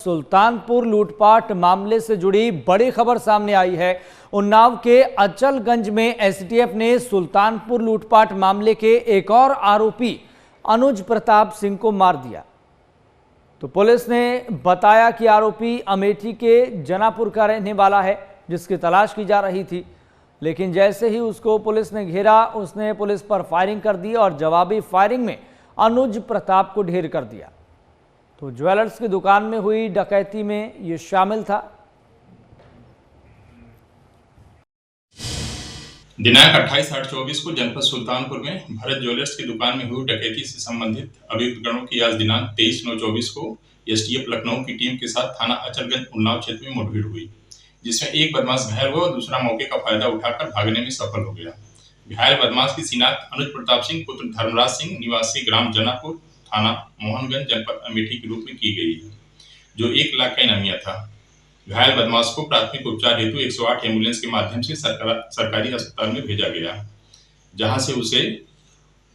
सुल्तानपुर लूटपाट मामले से जुड़ी बड़ी खबर सामने आई है। उन्नाव के अचलगंज में एसटीएफ ने सुल्तानपुर लूटपाट मामले के एक और आरोपी अनुज प्रताप सिंह को मार दिया। तो पुलिस ने बताया कि आरोपी अमेठी के जनापुर का रहने वाला है, जिसकी तलाश की जा रही थी। लेकिन जैसे ही उसको पुलिस ने घेरा, उसने पुलिस पर फायरिंग कर दी और जवाबी फायरिंग में अनुज प्रताप को ढेर कर दिया। तो ज्वेलर्स की दुकान में हुई डकैती में ये शामिल था। दिनांक 28/8/24 को जनपद सुल्तानपुर में भरत ज्वेलर्स की दुकान में हुई डकैती से संबंधित अभियुक्तगणों की आज दिनांक 23/9/24 को एसटीएफ लखनऊ की टीम के साथ थाना अचलगंज उन्नाव क्षेत्र में मुठभेड़ हुई, जिसमें एक बदमाश घायल हुआ और दूसरा मौके का फायदा उठाकर भागने में सफल हो गया। घायल बदमाश की शिनाख्त अनुज प्रताप सिंह पुत्र धर्मराज सिंह निवासी ग्राम जनापुर थाना मोहनगंज जनपद अमेठी के रूप में की गई है, जो 1 लाख का इनामिया था। घायल बदमाश को प्राथमिक उपचार हेतु 108 एम्बुलेंस के माध्यम से सरकारी अस्पताल में भेजा गया, जहां से उसे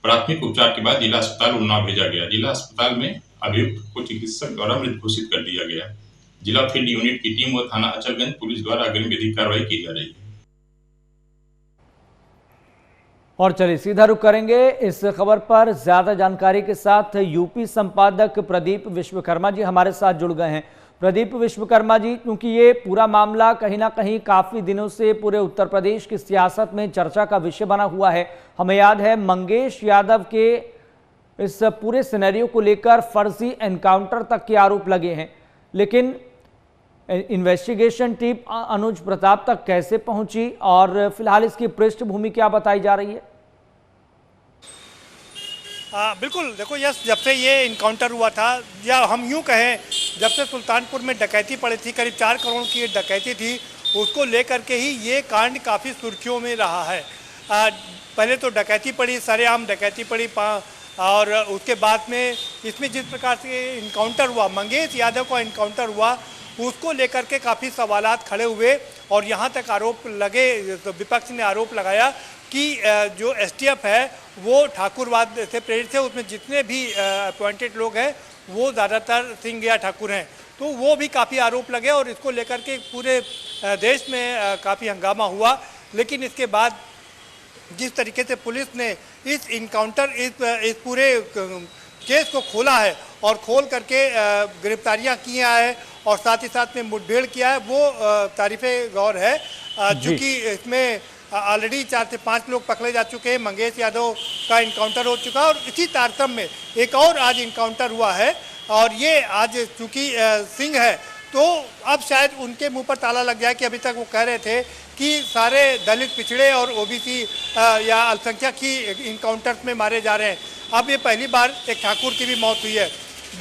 प्राथमिक उपचार के बाद जिला अस्पताल उन्नाव भेजा गया। जिला अस्पताल में अभियुक्त को चिकित्सक द्वारा मृत घोषित कर दिया गया। जिला फील्ड यूनिट की टीम व थाना अचलगंज पुलिस द्वारा अग्रिम विधिक कार्रवाई की जा रही है। और चलिए सीधा रुख करेंगे इस खबर पर। ज्यादा जानकारी के साथ यूपी संपादक प्रदीप विश्वकर्मा जी हमारे साथ जुड़ गए हैं। प्रदीप विश्वकर्मा जी, क्योंकि ये पूरा मामला कहीं ना कहीं काफी दिनों से पूरे उत्तर प्रदेश की सियासत में चर्चा का विषय बना हुआ है। हमें याद है मंगेश यादव के इस पूरे सिनेरियो को लेकर फर्जी एनकाउंटर तक के आरोप लगे हैं, लेकिन इन्वेस्टिगेशन टीम अनुज प्रताप तक कैसे पहुंची और फिलहाल इसकी पृष्ठभूमि क्या बताई जा रही है? बिल्कुल, देखो यस, जब से ये इनकाउंटर हुआ था, या हम यूँ कहें जब से सुल्तानपुर में डकैती पड़ी थी, करीब 4 करोड़ की डकैती थी, उसको लेकर के ही ये कांड काफ़ी सुर्खियों में रहा है। पहले तो डकैती पड़ी, सरेआम डकैती पड़ी, और उसके बाद में इसमें जिस प्रकार से इनकाउंटर हुआ, मंगेश यादव का इनकाउंटर हुआ, उसको लेकर के काफ़ी सवालात खड़े हुए और यहाँ तक आरोप लगे, तो विपक्ष ने आरोप लगाया कि जो एसटीएफ है वो ठाकुरवाद से प्रेरित है, उसमें जितने भी अपॉइंटेड लोग हैं वो ज़्यादातर सिंह या ठाकुर हैं। तो वो भी काफ़ी आरोप लगे और इसको लेकर के पूरे देश में काफ़ी हंगामा हुआ। लेकिन इसके बाद जिस तरीके से पुलिस ने इस इनकाउंटर इस पूरे केस को खोला है और खोल करके गिरफ्तारियां की है और साथ ही साथ में मुठभेड़ किया है, वो तारीफ़े गौर है। चूँकि इसमें ऑलरेडी 4 से 5 लोग पकड़े जा चुके हैं, मंगेश यादव का इनकाउंटर हो चुका है और इसी तारतम्य में एक और आज इनकाउंटर हुआ है। और ये आज चूँकि सिंह है तो अब शायद उनके मुंह पर ताला लग जाए कि अभी तक वो कह रहे थे कि सारे दलित पिछड़े और ओबीसी या अल्पसंख्यक ही इनकाउंटर्स में मारे जा रहे हैं। अब ये पहली बार एक ठाकुर की भी मौत हुई है।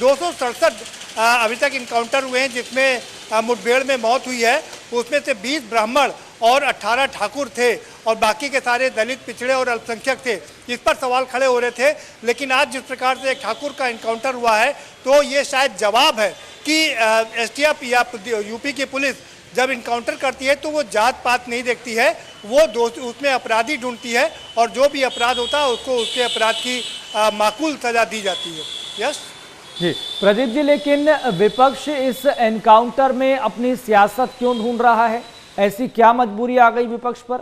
267 अभी तक इनकाउंटर हुए हैं जिसमें मुठभेड़ में मौत हुई है, उसमें से 20 ब्राह्मण और 18 ठाकुर थे और बाकी के सारे दलित पिछड़े और अल्पसंख्यक थे। इस पर सवाल खड़े हो रहे थे, लेकिन आज जिस प्रकार से एक ठाकुर का इनकाउंटर हुआ है तो ये शायद जवाब है कि एसटीएफ या यूपी की पुलिस जब इनकाउंटर करती है तो वो जात पात नहीं देखती है, वो उसमें अपराधी ढूंढती है और जो भी अपराध होता है उसको उसके अपराध की माकूल सजा दी जाती है। यस जी प्रदीप जी, लेकिन विपक्ष इस एनकाउंटर में अपनी सियासत क्यों ढूंढ रहा है? ऐसी क्या मजबूरी आ गई विपक्ष पर?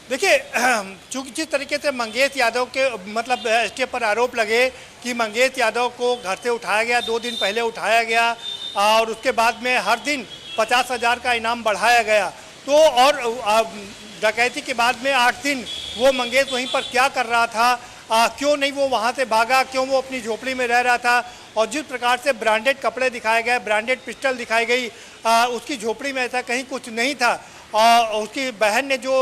देखिए, चूंकि जिस तरीके से मंगेश यादव के मतलब एसटीएफ पर आरोप लगे कि मंगेश यादव को घर से उठाया गया, 2 दिन पहले उठाया गया और उसके बाद में हर दिन 50,000 का इनाम बढ़ाया गया, तो और डकैती के बाद में 8 दिन वो मंगेश वहीं पर क्या कर रहा था, क्यों नहीं वो वहाँ से भागा, क्यों वो अपनी झोपड़ी में रह रहा था। और जिस प्रकार से ब्रांडेड कपड़े दिखाए गए, ब्रांडेड पिस्टल दिखाई गई, उसकी झोपड़ी में ऐसा कहीं कुछ नहीं था। और उसकी बहन ने जो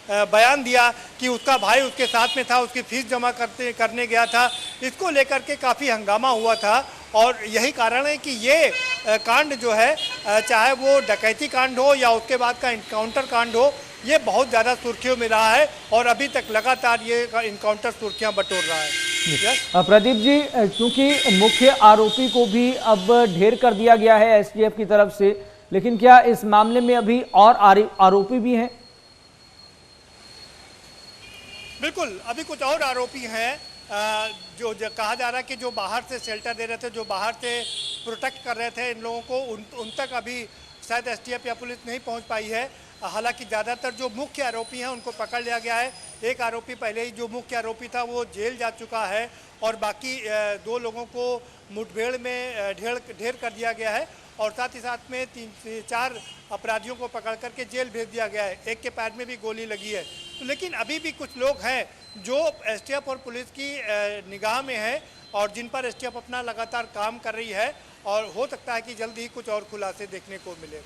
बयान दिया कि उसका भाई उसके साथ में था, उसकी फीस जमा करने गया था, इसको लेकर के काफ़ी हंगामा हुआ था। और यही कारण है कि ये कांड जो है, चाहे वो डकैती कांड हो या उसके बाद का इनकाउंटर कांड हो, ये बहुत ज़्यादा सुर्खियों में रहा है और अभी तक लगातार ये इनकाउंटर सुर्खियां बटोर रहा है। प्रदीप जी, क्योंकि मुख्य आरोपी को भी अब ढेर कर दिया गया है एसटीएफ की तरफ से, लेकिन क्या इस मामले में अभी और आरोपी भी हैं? बिल्कुल, अभी कुछ और आरोपी हैं जो कहा जा रहा है कि जो बाहर से शेल्टर दे रहे थे, जो बाहर से प्रोटेक्ट कर रहे थे इन लोगों को, उन तक अभी शायद एसटीएफ या पुलिस नहीं पहुंच पाई है। हालांकि ज़्यादातर जो मुख्य आरोपी हैं उनको पकड़ लिया गया है। एक आरोपी पहले ही जो मुख्य आरोपी था वो जेल जा चुका है और बाकी 2 लोगों को मुठभेड़ में ढेर कर दिया गया है और साथ ही साथ में 3-4 अपराधियों को पकड़ करके जेल भेज दिया गया है। एक के पैर में भी गोली लगी है। तो लेकिन अभी भी कुछ लोग हैं जो एसटीएफ और पुलिस की निगाह में है और जिन पर एसटीएफ अपना लगातार काम कर रही है और हो सकता है कि जल्द ही कुछ और खुलासे देखने को मिले।